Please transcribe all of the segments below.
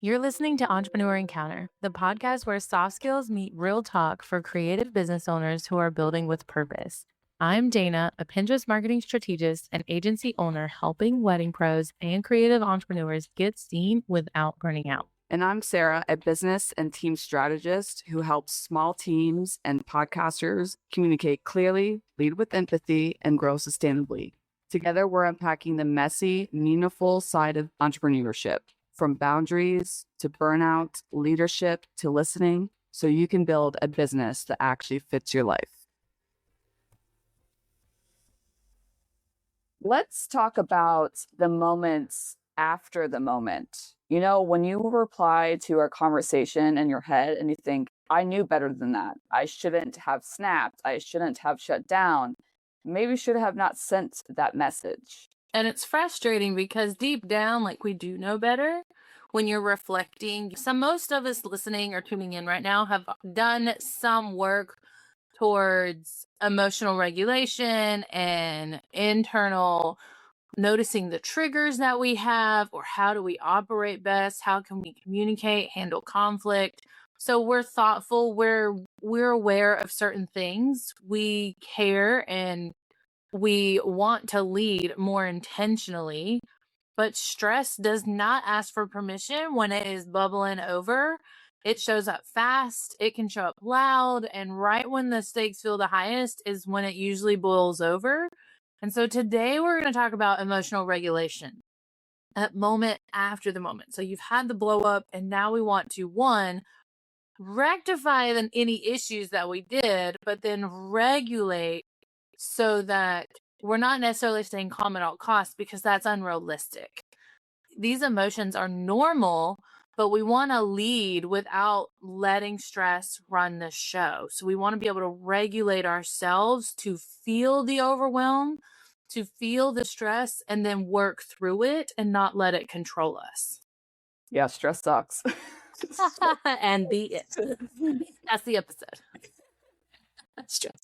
You're listening to Entrepreneur Encounter, the podcast where soft skills meet real talk for creative business owners who are building with purpose. I'm Dana, a Pinterest marketing strategist and agency owner helping wedding pros and creative entrepreneurs get seen without burning out. And I'm Sarah, a business and team strategist who helps small teams and podcasters communicate clearly, lead with empathy, and grow sustainably. Together, we're unpacking the messy, meaningful side of entrepreneurship, from boundaries to burnout, leadership to listening, so you can build a business that actually fits your life. Let's talk about the moments after the moment. You know, when you reply to a conversation in your head and you think, I knew better than that. I shouldn't have snapped. I shouldn't have shut down. Maybe should have not sent that message. And it's frustrating because deep down, like, we do know better when you're reflecting. Most of us listening or tuning in right now have done some work towards emotional regulation and internal noticing the triggers that we have, or how do we operate best? How can we communicate, handle conflict? So we're thoughtful, we're aware of certain things. We care and we want to lead more intentionally, but stress does not ask for permission when it is bubbling over. It shows up fast, it can show up loud, and right when the stakes feel the highest is when it usually boils over. And so today we're going to talk about emotional regulation at moment after the moment. So you've had the blow up, and now we want to, one, rectify any issues that we did, but then regulate so that we're not necessarily staying calm at all costs, because that's unrealistic. These emotions are normal, but we want to lead without letting stress run the show. So we want to be able to regulate ourselves to feel the overwhelm, to feel the stress, and then work through it and not let it control us. Yeah, stress sucks. And that's the episode. Stress.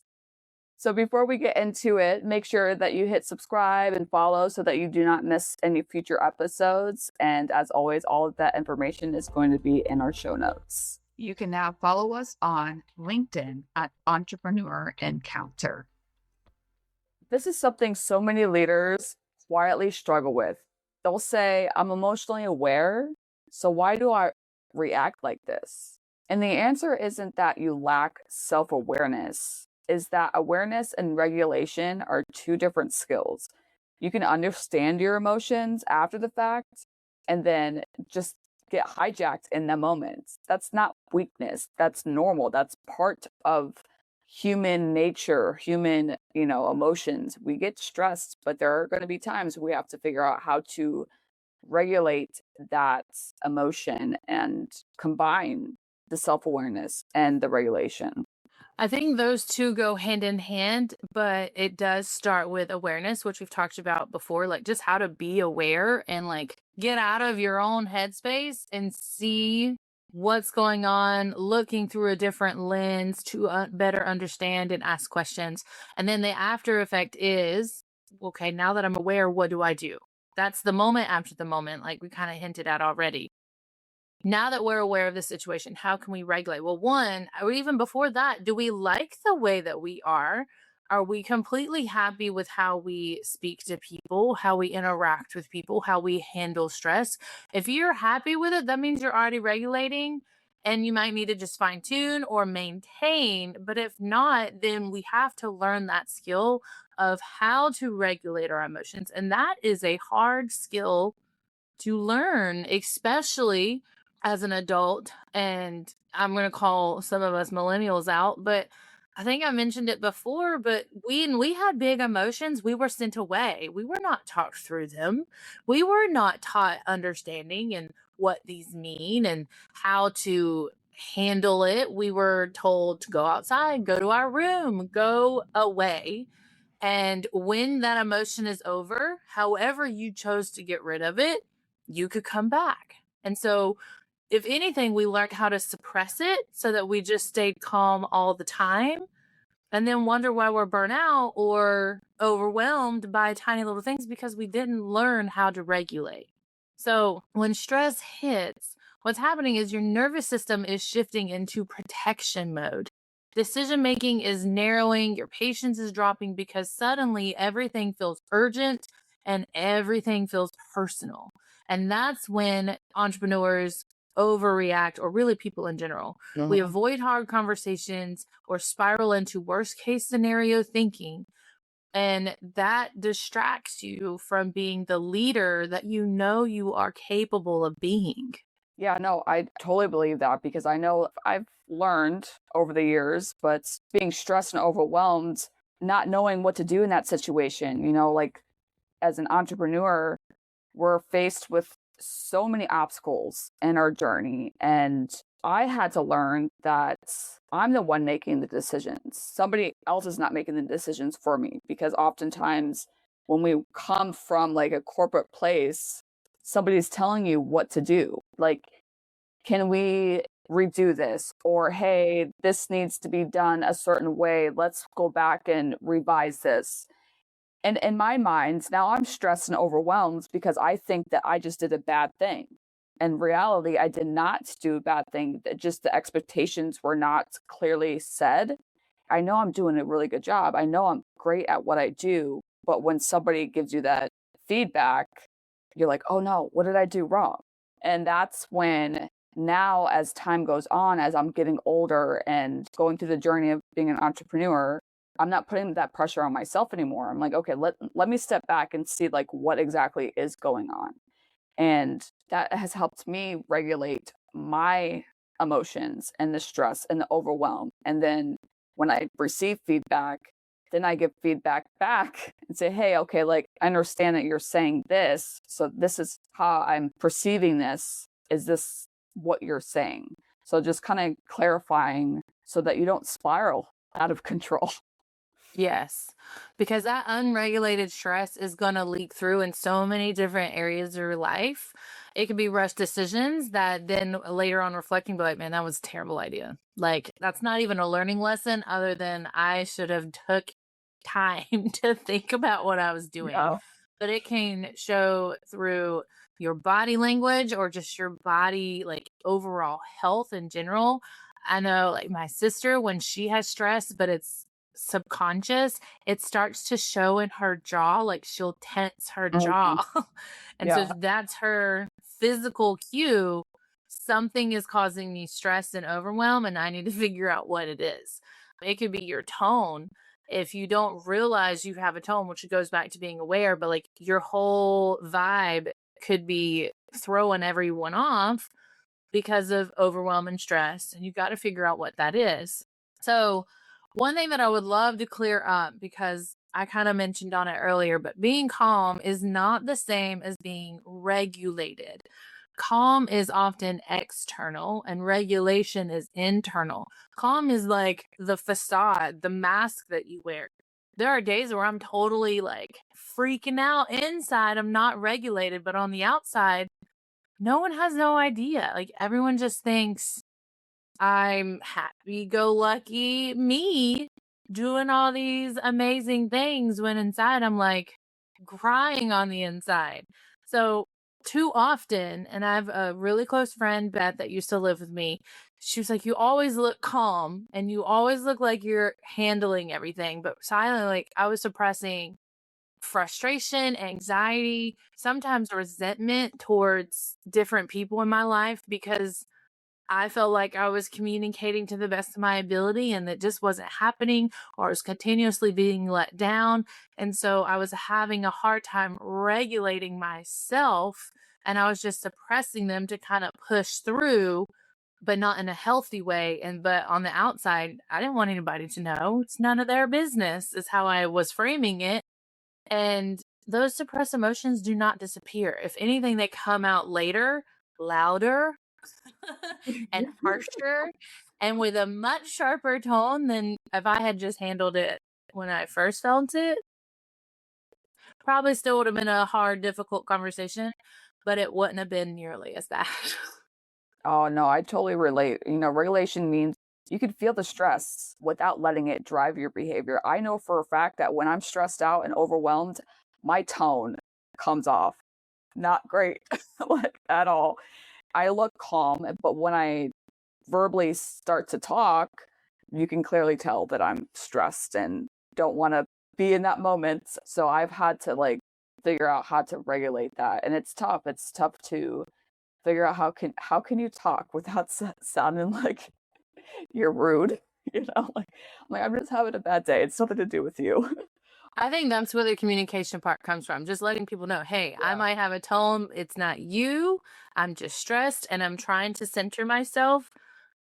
So before we get into it, make sure that you hit subscribe and follow so that you do not miss any future episodes. And as always, all of that information is going to be in our show notes. You can now follow us on LinkedIn at Entrepreneur Encounter. This is something so many leaders quietly struggle with. They'll say, I'm emotionally aware, so why do I react like this? And the answer isn't that you lack self-awareness. Is that awareness and regulation are two different skills. You can understand your emotions after the fact and then just get hijacked in the moment. That's not weakness. That's normal. That's part of human nature, human, emotions. We get stressed, but there are going to be times we have to figure out how to regulate that emotion and combine the self-awareness and the regulation. I think those two go hand in hand, but it does start with awareness, which we've talked about before, like just how to be aware and like get out of your own headspace and see what's going on, looking through a different lens to better understand and ask questions. And then the after effect is, okay, now that I'm aware, what do I do? That's the moment after the moment, like we kind of hinted at already. Now that we're aware of the situation, how can we regulate? Well, one, or even before that, do we like the way that we are? Are we completely happy with how we speak to people, how we interact with people, how we handle stress? If you're happy with it, that means you're already regulating, and you might need to just fine tune or maintain. But if not, then we have to learn that skill of how to regulate our emotions. And that is a hard skill to learn, especially as an adult. And I'm going to call some of us millennials out, but I think I mentioned it before, but when we had big emotions, we were sent away. We were not talked through them. We were not taught understanding and what these mean and how to handle it. We were told to go outside, go to our room, go away. And when that emotion is over, however you chose to get rid of it, you could come back. And so if anything, we learned how to suppress it so that we just stayed calm all the time and then wonder why we're burnt out or overwhelmed by tiny little things because we didn't learn how to regulate. So when stress hits, What's happening is your nervous system is shifting into protection mode. Decision making is narrowing, your patience is dropping because suddenly everything feels urgent and everything feels personal. And that's when entrepreneurs overreact, or really people in general. We Mhm. avoid hard conversations or spiral into worst case scenario thinking. And that distracts you from being the leader that you know you are capable of being. Yeah, no, I totally believe that because I know I've learned over the years, but being stressed and overwhelmed, not knowing what to do in that situation, like as an entrepreneur, we're faced with so many obstacles in our journey. And I had to learn that I'm the one making the decisions. Somebody else is not making the decisions for me because oftentimes when we come from like a corporate place, somebody's telling you what to do. Like, can we redo this? Or, hey, this needs to be done a certain way. Let's go back and revise this. And in my mind, now I'm stressed and overwhelmed because I think that I just did a bad thing. In reality, I did not do a bad thing. Just the expectations were not clearly said. I know I'm doing a really good job. I know I'm great at what I do. But when somebody gives you that feedback, you're like, oh no, what did I do wrong? And that's when now, as time goes on, as I'm getting older and going through the journey of being an entrepreneur, I'm not putting that pressure on myself anymore. I'm like, okay, let me step back and see like what exactly is going on. And that has helped me regulate my emotions and the stress and the overwhelm. And then when I receive feedback, then I give feedback back and say, hey, okay, like I understand that you're saying this. So this is how I'm perceiving this. Is this what you're saying? So just kind of clarifying so that you don't spiral out of control. Yes, because that unregulated stress is going to leak through in so many different areas of your life. It could be rush decisions that then later on reflecting, be like, man, that was a terrible idea. Like, that's not even a learning lesson other than I should have took time to think about what I was doing. Yeah. But it can show through your body language or just your body, like overall health in general. I know, like my sister, when she has stress, but it's subconscious, it starts to show in her jaw, like she'll tense her Mhm. jaw. And so Yeah. that's her physical cue. Something is causing me stress and overwhelm, and I need to figure out what it is. It could be your tone. If you don't realize you have a tone, which goes back to being aware, but like your whole vibe could be throwing everyone off because of overwhelm and stress, and you got to figure out what that is. So, one thing that I would love to clear up, because I kind of mentioned on it earlier, but being calm is not the same as being regulated. Calm is often external and regulation is internal. Calm is like the facade, the mask that you wear. There are days where I'm totally like freaking out inside. I'm not regulated, but on the outside, no one has no idea. Like everyone just thinks I'm happy go lucky me doing all these amazing things when inside I'm like crying on the inside. So too often, and I have a really close friend, Beth, that used to live with me. She was like, you always look calm and you always look like you're handling everything. But silently, like I was suppressing frustration, anxiety, sometimes resentment towards different people in my life because I felt like I was communicating to the best of my ability and that just wasn't happening, or I was continuously being let down. And so I was having a hard time regulating myself, and I was just suppressing them to kind of push through, but not in a healthy way. And but on the outside, I didn't want anybody to know. It's none of their business, is how I was framing it. And those suppressed emotions do not disappear. If anything, they come out later, louder and harsher and with a much sharper tone than if I had just handled it when I first felt it. Probably still would have been a hard, difficult conversation, but it wouldn't have been nearly as bad. Oh, no, I totally relate. Regulation means you can feel the stress without letting it drive your behavior. I know for a fact that when I'm stressed out and overwhelmed, my tone comes off not great, like at all. I look calm, but when I verbally start to talk, you can clearly tell that I'm stressed and don't want to be in that moment. So I've had to like figure out how to regulate that. And it's tough. It's tough to figure out how can you talk without sounding like you're rude, like I'm just having a bad day. It's nothing to do with you. I think that's where the communication part comes from. Just letting people know, hey, I Yeah. might have a tone. It's not you. I'm just stressed and I'm trying to center myself.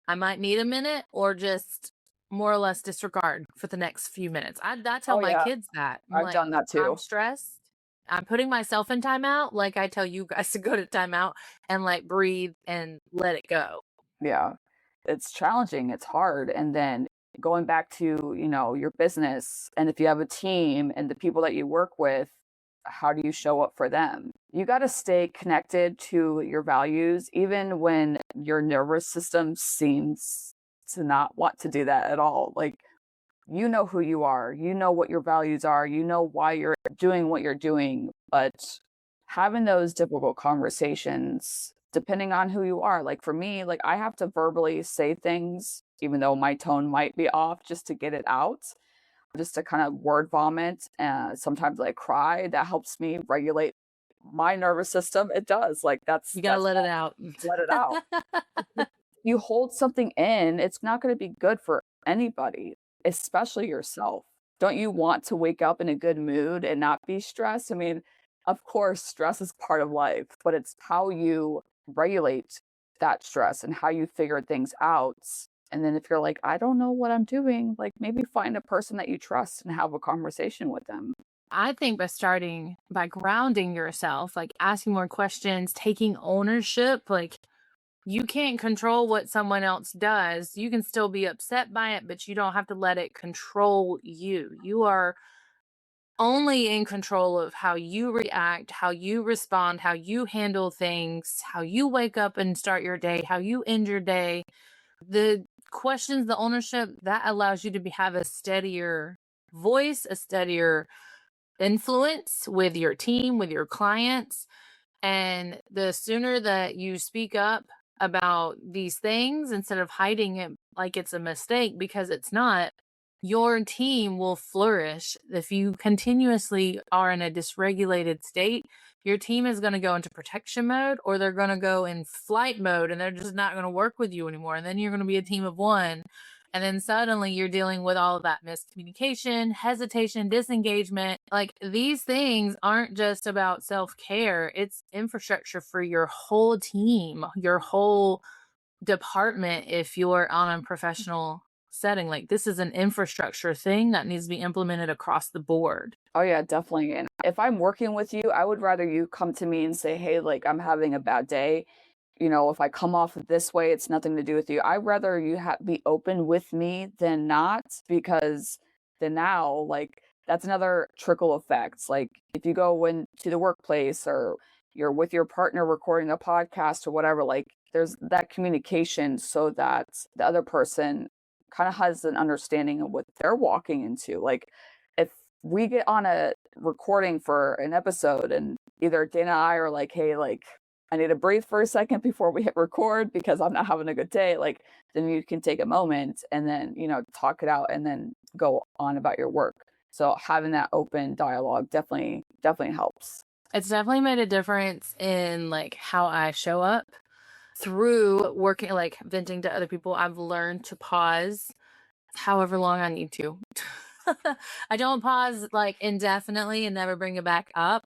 I might need a minute or just more or less disregard for the next few minutes. I tell Oh my yeah, kids that. I'm I've like, done that I'm too. stressed. I'm putting myself in timeout. Like I tell you guys to go to timeout and like breathe and let it go. Yeah. It's challenging, it's hard. And then going back to, your business, and if you have a team and the people that you work with, how do you show up for them? You got to stay connected to your values, even when your nervous system seems to not want to do that at all. Like, you know who you are, you know what your values are, you know why you're doing what you're doing, but having those difficult conversations, depending on who you are, like for me, like I have to verbally say things, even though my tone might be off, just to get it out, just to kind of word vomit. Sometimes I cry. That helps me regulate my nervous system. It does. Like You got to that's let it out. let it out. You hold something in, it's not going to be good for anybody, especially yourself. Don't you want to wake up in a good mood and not be stressed? I mean, of course, stress is part of life, but it's how you regulate that stress and how you figure things out. And then if you're like, I don't know what I'm doing, like maybe find a person that you trust and have a conversation with them. I think by starting by grounding yourself, like asking more questions, taking ownership, like you can't control what someone else does. You can still be upset by it, but you don't have to let it control you. You are only in control of how you react, how you respond, how you handle things, how you wake up and start your day, how you end your day. The questions, the ownership, that allows you to have a steadier voice, a steadier influence with your team, with your clients. And the sooner that you speak up about these things instead of hiding it like it's a mistake, because it's not, your team will flourish. If you continuously are in a dysregulated state, your team is going to go into protection mode or they're going to go in flight mode and they're just not going to work with you anymore. And then you're going to be a team of one. And then suddenly you're dealing with all of that miscommunication, hesitation, disengagement. Like these things aren't just about self care, it's infrastructure for your whole team, your whole department. If you're on a professional setting, like this is an infrastructure thing that needs to be implemented across the board. Oh yeah, definitely. And if I'm working with you, I would rather you come to me and say, "Hey, like I'm having a bad day. If I come off this way, it's nothing to do with you." I'd rather you be open with me than not, because then now, like that's another trickle effect. Like if you go into the workplace or you're with your partner recording a podcast or whatever, like there's that communication so that the other person kind of has an understanding of what they're walking into. Like if we get on a recording for an episode and either Dana and I are like, hey, like I need to breathe for a second before we hit record because I'm not having a good day, like then you can take a moment and then, talk it out and then go on about your work. So having that open dialogue definitely helps. It's definitely made a difference in like how I show up through working, like venting to other people. I've learned to pause however long I need to. I don't pause like indefinitely and never bring it back up,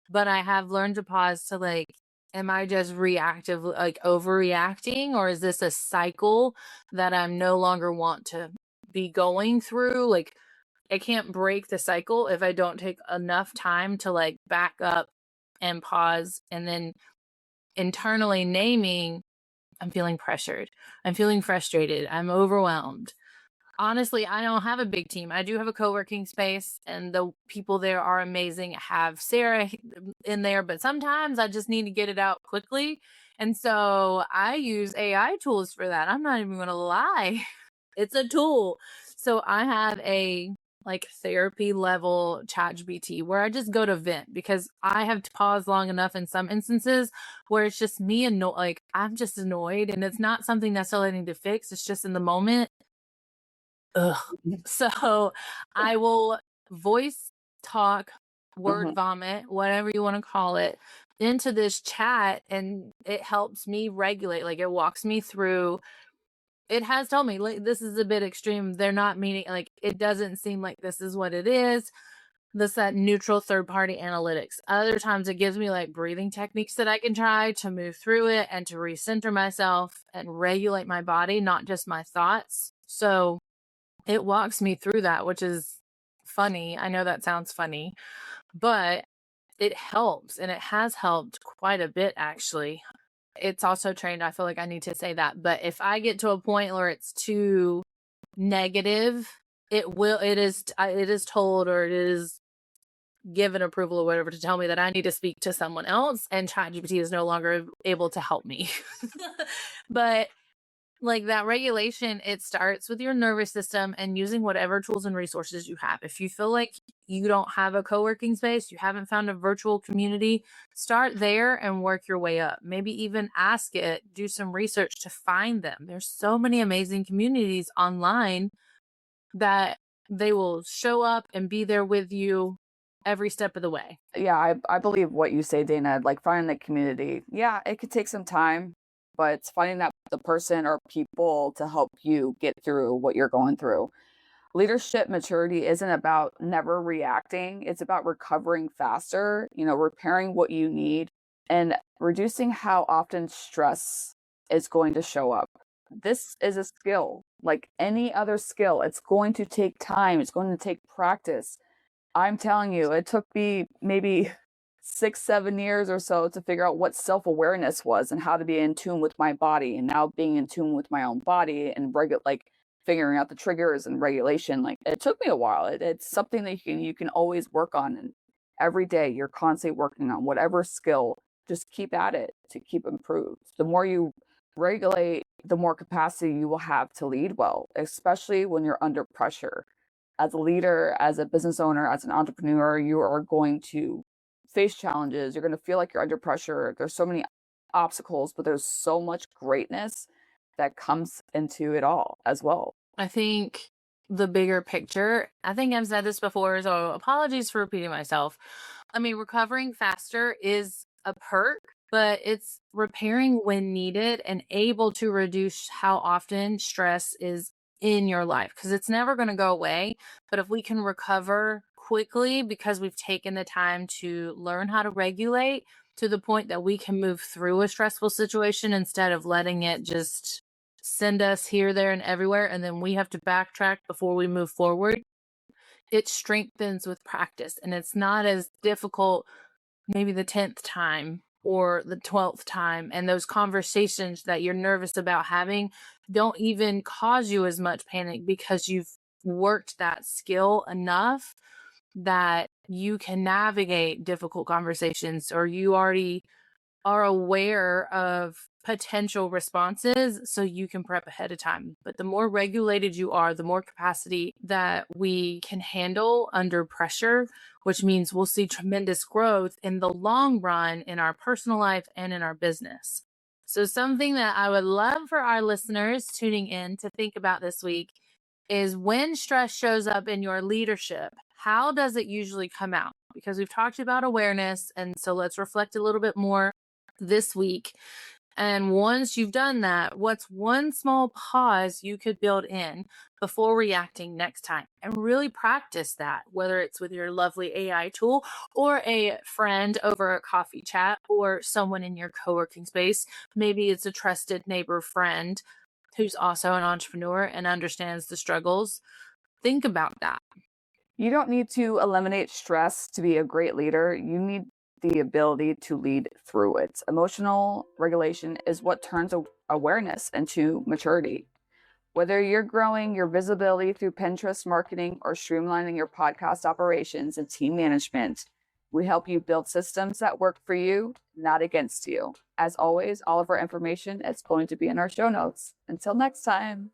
but I have learned to pause to like, am I just reactive, like overreacting, or is this a cycle that I'm no longer want to be going through? Like, I can't break the cycle if I don't take enough time to like back up and pause and then internally naming, I'm feeling pressured. I'm feeling frustrated. I'm overwhelmed. Honestly, I don't have a big team. I do have a co-working space and the people there are amazing. I have Sarah in there, but sometimes I just need to get it out quickly. And so I use AI tools for that. I'm not even going to lie. It's a tool. So I have a like therapy level ChatGPT where I just go to vent because I have to pause long enough in some instances where it's just me and like I'm just annoyed and it's not something necessarily I need to fix. It's just in the moment. Ugh. So I will voice talk, word Mhm. vomit, whatever you want to call it, into this chat, and it helps me regulate. Like it walks me through. It has told me like this is a bit extreme. They're not meaning like it doesn't seem like this is what it is. This that neutral third party analytics. Other times it gives me like breathing techniques that I can try to move through it and to recenter myself and regulate my body, not just my thoughts. So it walks me through that, which is funny. I know that sounds funny, but it helps and it has helped quite a bit actually. It's also trained. I feel like I need to say that. But if I get to a point where it's too negative, it is told or it is given approval or whatever to tell me that I need to speak to someone else and ChatGPT is no longer able to help me. But like that regulation, it starts with your nervous system and using whatever tools and resources you have. If you feel like you don't have a co-working space, you haven't found a virtual community, start there and work your way up. Maybe even ask it, do some research to find them. There's so many amazing communities online that they will show up and be there with you every step of the way. Yeah, I believe what you say, Dana. Like finding the community. Yeah, it could take some time, but it's finding that the person or people to help you get through what you're going through. Leadership maturity isn't about never reacting. It's about recovering faster, repairing what you need and reducing how often stress is going to show up. This is a skill like any other skill. It's going to take time. It's going to take practice. I'm telling you, it took me maybe 6, 7 years or so to figure out what self-awareness was and how to be in tune with my body. And now being in tune with my own body and like figuring out the triggers and regulation, like it took me a while. It's something that you can always work on. And every day you're constantly working on whatever skill, just keep at it to keep improved. The more you regulate, the more capacity you will have to lead well, especially when you're under pressure. As a leader, as a business owner, as an entrepreneur, you are going to face challenges. You're going to feel like you're under pressure. There's so many obstacles, but there's so much greatness that comes into it all as well. I think the bigger picture, I think I've said this before, so apologies for repeating myself. I mean, recovering faster is a perk, but it's repairing when needed and able to reduce how often stress is in your life because it's never going to go away. But if we can recover quickly because we've taken the time to learn how to regulate to the point that we can move through a stressful situation instead of letting it just send us here, there, and everywhere, and then we have to backtrack before we move forward. It strengthens with practice, and it's not as difficult maybe the 10th time or the 12th time. And those conversations that you're nervous about having don't even cause you as much panic because you've worked that skill enough that you can navigate difficult conversations or you already are aware of potential responses so you can prep ahead of time. But the more regulated you are, the more capacity that we can handle under pressure, which means we'll see tremendous growth in the long run in our personal life and in our business. So something that I would love for our listeners tuning in to think about this week is when stress shows up in your leadership, how does it usually come out? Because we've talked about awareness, and so let's reflect a little bit more this week. And once you've done that, what's one small pause you could build in before reacting next time? And really practice that, whether it's with your lovely AI tool or a friend over a coffee chat or someone in your co-working space. Maybe it's a trusted neighbor friend who's also an entrepreneur and understands the struggles. Think about that. You don't need to eliminate stress to be a great leader. You need the ability to lead through it. Emotional regulation is what turns awareness into maturity. Whether you're growing your visibility through Pinterest marketing or streamlining your podcast operations and team management, we help you build systems that work for you, not against you. As always, all of our information is going to be in our show notes. Until next time.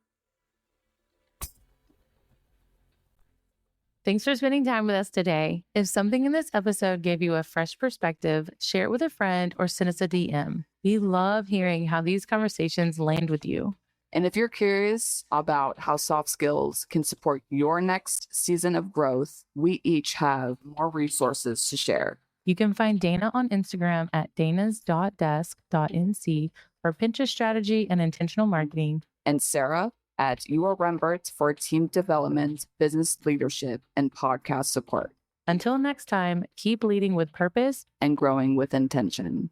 Thanks for spending time with us today. If something in this episode gave you a fresh perspective, share it with a friend or send us a DM. We love hearing how these conversations land with you. And if you're curious about how soft skills can support your next season of growth, we each have more resources to share. You can find Dana on Instagram at danas.desk.nc for Pinterest strategy and intentional marketing. And Sarah at Your Rembert for team development, business leadership, and podcast support. Until next time, keep leading with purpose and growing with intention.